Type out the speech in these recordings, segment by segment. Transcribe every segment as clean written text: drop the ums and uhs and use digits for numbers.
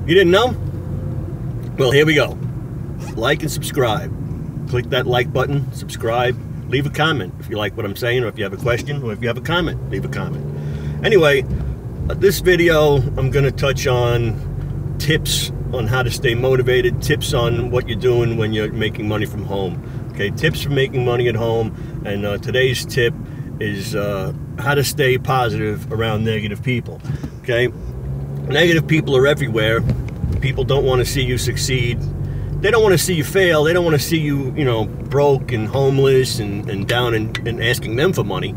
You didn't know? Well, here we go. Like and subscribe. Click that like button, subscribe, leave a comment if you like what I'm saying, or if you have a question, or if you have a comment, leave a comment. Anyway, this video I'm going to touch on tips on how to stay motivated, tips on what you're doing when you're making money from home. Okay, tips for making money at home, and today's tip is how to stay positive around negative people. Okay, negative people are everywhere. People don't want to see you succeed. They don't want to see you fail. They don't want to see you, you know, broke and homeless and down and asking them for money.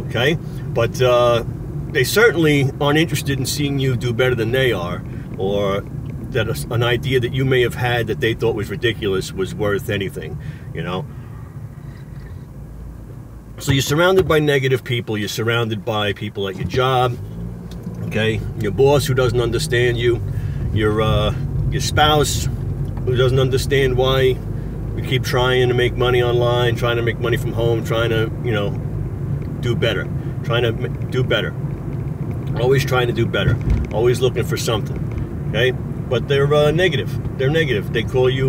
Okay, but they certainly aren't interested in seeing you do better than they are, or that an idea that you may have had that they thought was ridiculous was worth anything, you know. So you're surrounded by negative people. You're surrounded by people at your job, okay, your boss who doesn't understand you, your spouse who doesn't understand why you keep trying to make money online, trying to make money from home, trying to, you know, do better, always trying to do better, always looking for something, okay? But they're negative. They're negative. They call you,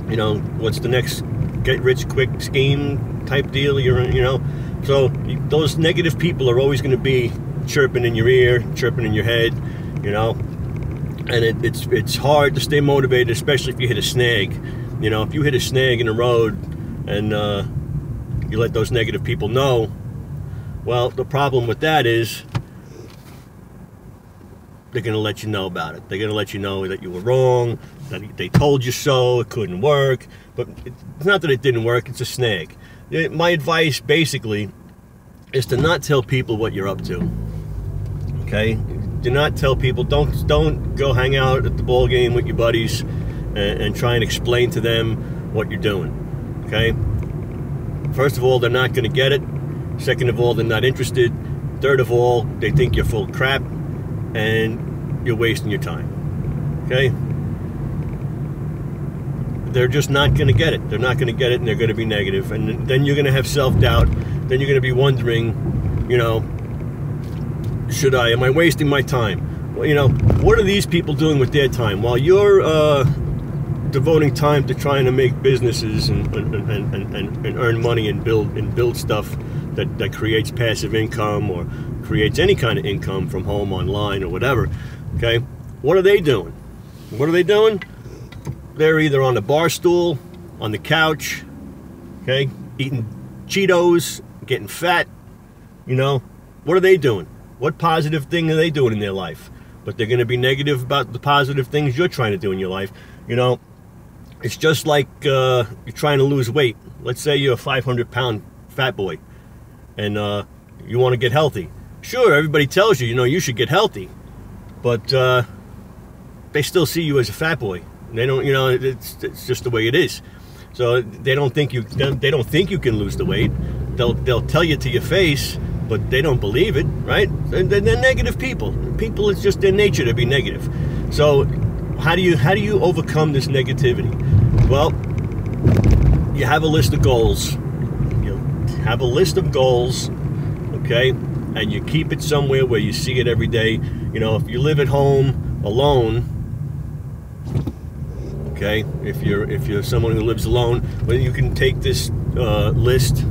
you know, what's the next get-rich-quick scheme type deal? You know, so those negative people are always going to be chirping in your ear, chirping in your head, you know. And it's hard to stay motivated, especially if you hit a snag. You know, if you hit a snag in the road and you let those negative people know, well, the problem with that is they're going to let you know about it. They're going to let you know that you were wrong, that they told you so, it couldn't work. But it's not that it didn't work, it's a snag. My advice, basically, is to not tell people what you're up to. Okay? Do not tell people, don't go hang out at the ball game with your buddies and try and explain to them what you're doing. Okay? First of all, they're not going to get it. Second of all, they're not interested. Third of all, they think you're full of crap and you're wasting your time. Okay? They're just not going to get it. They're not going to get it, and they're going to be negative. And then you're going to have self-doubt. Then you're going to be wondering, you know, am I wasting my time? Well, you know, what are these people doing with their time? While you're devoting time to trying to make businesses and earn money and build stuff that creates passive income or creates any kind of income from home, online, or whatever, okay, what are they doing? What are they doing? They're either on the bar stool, on the couch, okay, eating Cheetos, getting fat, you know. What are they doing? What positive thing are they doing in their life? But they're going to be negative about the positive things you're trying to do in your life. You know, it's just like you're trying to lose weight. Let's say you're a 500-pound fat boy and you want to get healthy. Sure, everybody tells you, you know, you should get healthy. But they still see you as a fat boy. They don't, you know, it's just the way it is. So they don't think you can lose the weight. They'll tell you to your face, but they don't believe it, right? They're negative people. People, it's just their nature to be negative. So how do you overcome this negativity? Well, you have a list of goals. You have a list of goals, okay? And you keep it somewhere where you see it every day. You know, if you live at home alone, okay, if you're someone who lives alone, well, you can take this list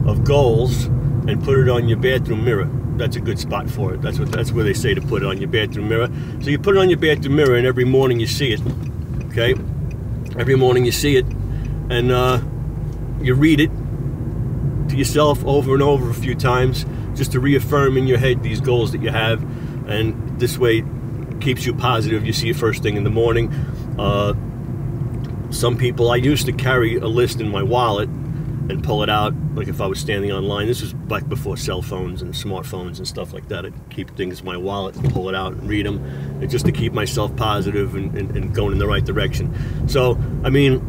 of goals and put it on your bathroom mirror. That's a good spot for it. That's where they say to put it, on your bathroom mirror. So you put it on your bathroom mirror, and every morning you see it. Okay, every morning you see it, and you read it to yourself over and over a few times, just to reaffirm in your head these goals that you have, and this way it keeps you positive. You see it first thing in the morning. Some people, I used to carry a list in my wallet and pull it out, like if I was standing online. This was back before cell phones and smartphones and stuff like that. I'd keep things in my wallet and pull it out and read them, and just to keep myself positive and going in the right direction. So, I mean,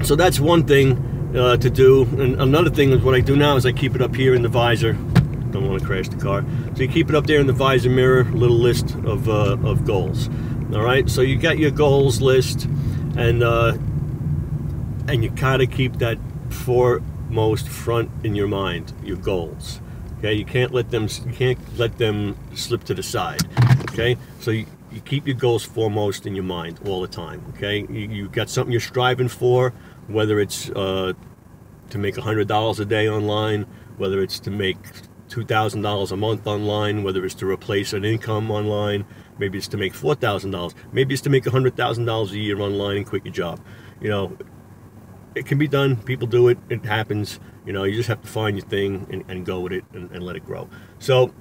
so that's one thing to do. And another thing is what I do now is I keep it up here in the visor. Don't want to crash the car. So you keep it up there in the visor mirror, a little list of goals. All right, so you got your goals list, and you gotta keep that foremost front in your mind, your goals. Okay, you can't let them slip to the side. Okay, so you keep your goals foremost in your mind all the time, okay? You got something you're striving for, whether it's to make $100 a day online, whether it's to make $2,000 a month online, whether it's to replace an income online, maybe it's to make $4,000, maybe it's to make $100,000 a year online and quit your job. You know, it can be done. People do it. It happens. You know, you just have to find your thing and go with it and let it grow. So,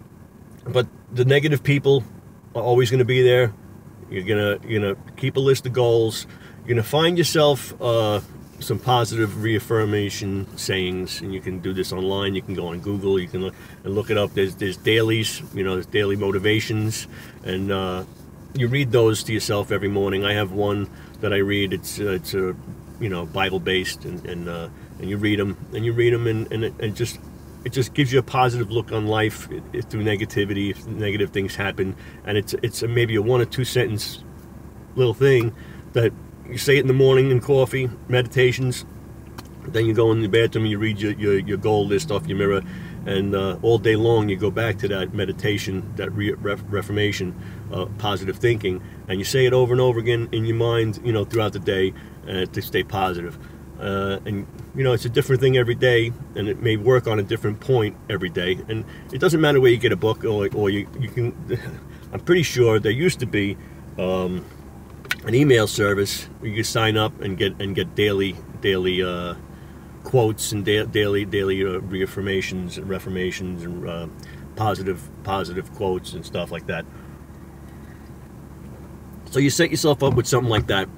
but the negative people are always going to be there. You're gonna keep a list of goals. You're gonna find yourself some positive reaffirmation sayings, and you can do this online. You can go on Google. You can look it up. There's dailies. You know, there's daily motivations, and you read those to yourself every morning. I have one that I read. It's a Bible based, and you read them, and it just gives you a positive look on life through negativity. If negative things happen, and it's maybe a 1 or 2 sentence little thing that you say it in the morning in coffee, meditations. Then you go in the bathroom and you read your goal list off your mirror, and all day long you go back to that meditation, that reformation, positive thinking, and you say it over and over again in your mind, you know, throughout the day, to stay positive. And you know, it's a different thing every day, and it may work on a different point every day. And it doesn't matter where you get a book, or you can. I'm pretty sure there used to be an email service where you could sign up and get daily quotes and daily reaffirmations and reformations and positive quotes and stuff like that. So you set yourself up with something like that,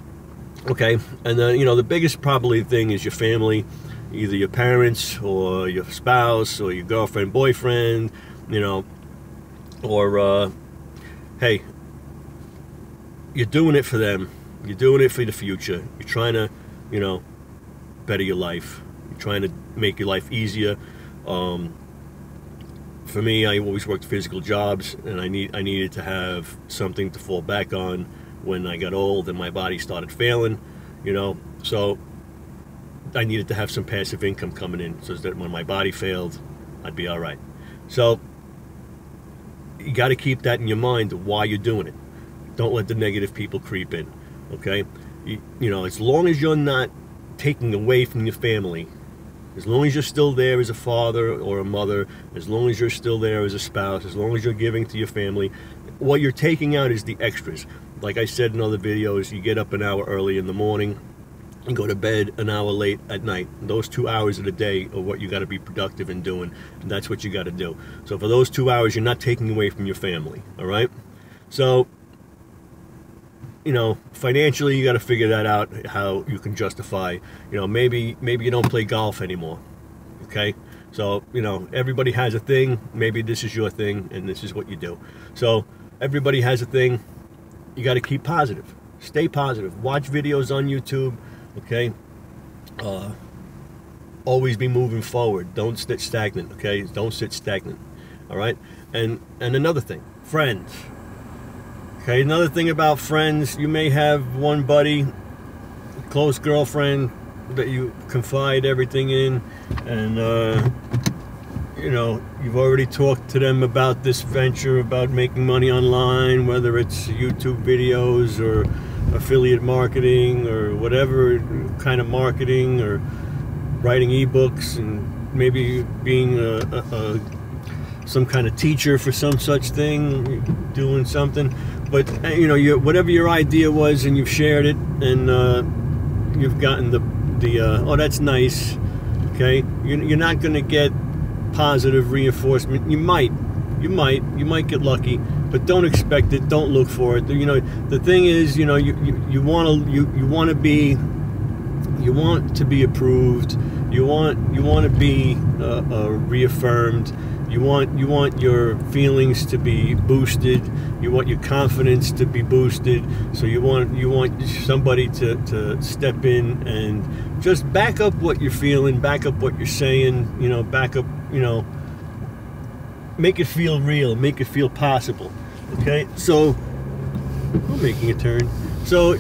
okay? And then, you know, the biggest probably thing is your family, either your parents or your spouse or your girlfriend, boyfriend, you know, or hey, you're doing it for them. You're doing it for the future. You're trying to, you know, better your life. You're trying to make your life easier. For me, I always worked physical jobs, and I needed to have something to fall back on when I got old and my body started failing, you know. So I needed to have some passive income coming in, so that when my body failed, I'd be all right. So you got to keep that in your mind while you're doing it. Don't let the negative people creep in, okay? You know, as long as you're not taking away from your family, as long as you're still there as a father or a mother, as long as you're still there as a spouse, as long as you're giving to your family, what you're taking out is the extras. Like I said in other videos, you get up an hour early in the morning and go to bed an hour late at night. Those 2 hours of the day are what you got to be productive in doing, and that's what you got to do. So for those 2 hours, you're not taking away from your family, all right? So, you know, financially, you got to figure that out, how you can justify, you know, maybe you don't play golf anymore, okay? So, you know, everybody has a thing. Maybe this is your thing, and this is what you do. So everybody has a thing. You got to keep positive. Stay positive. Watch videos on YouTube, okay? Always be moving forward. Don't sit stagnant, okay? Don't sit stagnant, all right? And another thing, friends. Okay, another thing about friends, you may have one buddy, close girlfriend that you confide everything in, and you know, you've already talked to them about this venture, about making money online, whether it's YouTube videos or affiliate marketing or whatever kind of marketing, or writing ebooks, and maybe being some kind of teacher for some such thing, doing something. But you know, whatever your idea was, and you've shared it, and you've gotten the oh, that's nice, okay? You're not going to get positive reinforcement. You might get lucky, but don't expect it. Don't look for it. You know, the thing is, you know, you want to be approved. You want to be reaffirmed. You want your feelings to be boosted. You want your confidence to be boosted. So you want somebody to step in and just back up what you're feeling, back up what you're saying. You know, back up. You know, make it feel real, make it feel possible. Okay, so I'm making a turn. So,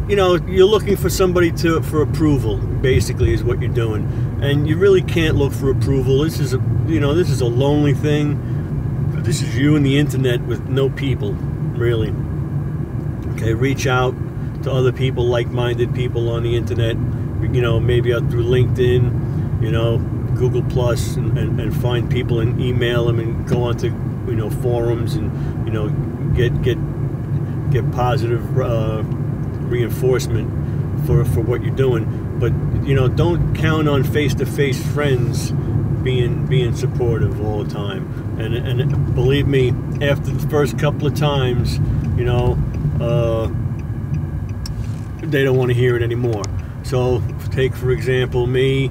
you know, you're looking for somebody for approval, basically, is what you're doing, and you really can't look for approval. This is a lonely thing. This is you and the internet with no people, really. Okay, reach out to other people, like-minded people on the internet, maybe out through LinkedIn, Google Plus, and find people and email them and go onto, forums and, get positive reinforcement for what you're doing. But, don't count on face-to-face friends being supportive all the time. And believe me, after the first couple of times, they don't want to hear it anymore. So take, for example, me,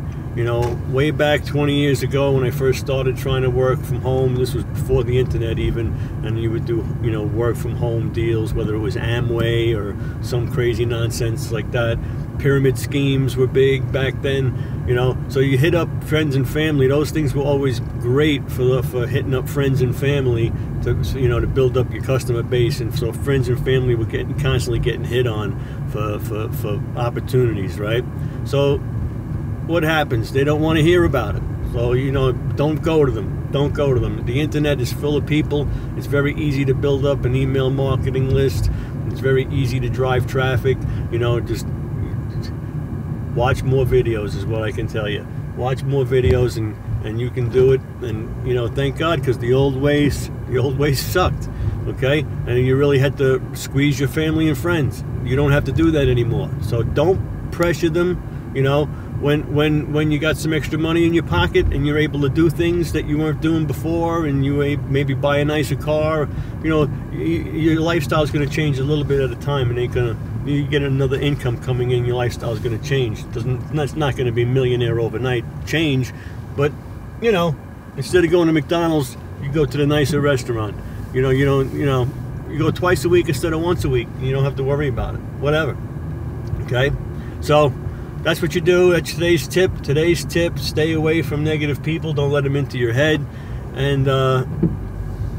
way back 20 years ago when I first started trying to work from home. This was before the internet even, and you would do, work from home deals, whether it was Amway or some crazy nonsense like that. Pyramid schemes were big back then, so you hit up friends and family. Those things were always great for hitting up friends and family to build up your customer base. And so friends and family were constantly getting hit on for opportunities, right? So what happens? They don't want to hear about it. So, don't go to them. Don't go to them. The internet is full of people. It's very easy to build up an email marketing list. It's very easy to drive traffic. Just watch more videos is what I can tell you. Watch more videos and you can do it. And, thank God, because the old ways sucked. Okay? And you really had to squeeze your family and friends. You don't have to do that anymore. So don't pressure them, when you got some extra money in your pocket and you're able to do things that you weren't doing before, and you maybe buy a nicer car, your lifestyle is going to change a little bit at a time, and you get another income coming in, your lifestyle is going to change. That's not going to be millionaire overnight change, but instead of going to McDonald's, you go to the nicer restaurant. You go twice a week instead of once a week. You don't have to worry about it. Whatever. Okay? So that's what you do. That's today's tip. Today's tip: stay away from negative people. Don't let them into your head, and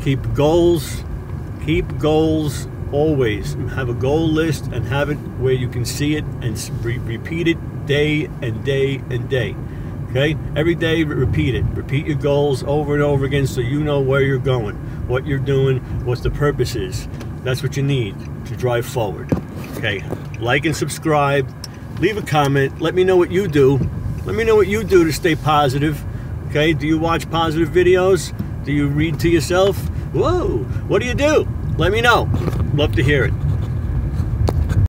keep goals. Keep goals always. Have a goal list and have it where you can see it and repeat it day and day and day. Okay? Every day, repeat it. Repeat your goals over and over again so you know where you're going, what you're doing, what the purpose is. That's what you need to drive forward. Okay? Like and subscribe. Leave a comment. Let me know what you do. Let me know what you do to stay positive. Okay? Do you watch positive videos? Do you read to yourself? Whoa! What do you do? Let me know. Love to hear it.